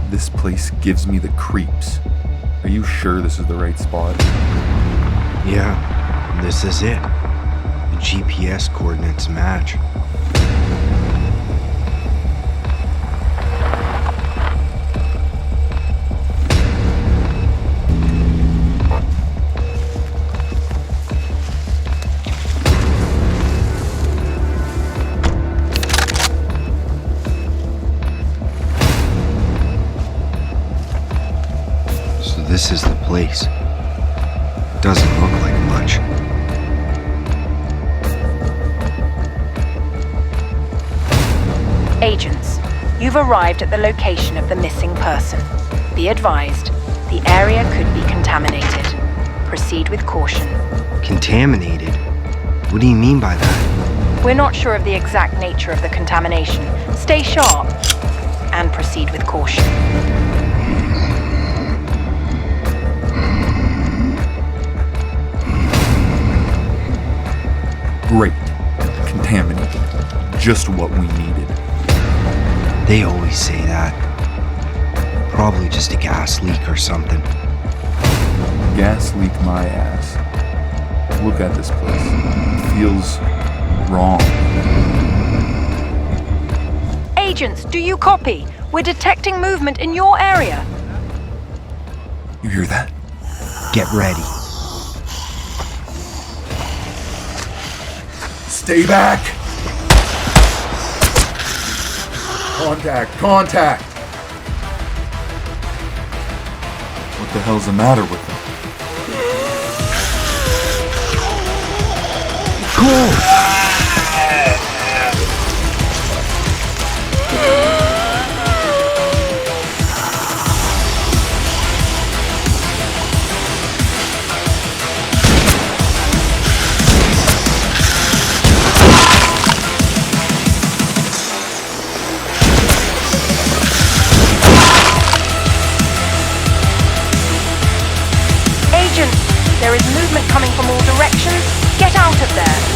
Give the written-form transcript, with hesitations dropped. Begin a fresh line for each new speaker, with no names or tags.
This place gives me the creeps. Are you sure this is the right spot?
Yeah, this is it. The GPS coordinates match. So this is the place. Doesn't look like much.
Agents, you've arrived at the location of the missing person. Be advised, the area could be contaminated. Proceed with caution.
Contaminated? What do you mean by that?
We're not sure of the exact nature of the contamination. Stay sharp and proceed with caution.
Great. Contaminated. Just what we needed.
They always say that. Probably just a gas leak or something.
Gas leak my ass. Look at this place. It feels wrong.
Agents, do you copy? We're detecting movement in your area.
You hear that?
Get ready.
Stay back! Contact! Contact! What the hell's the matter with them?
Cool!
Agents, there is movement coming from all directions. Get out of there.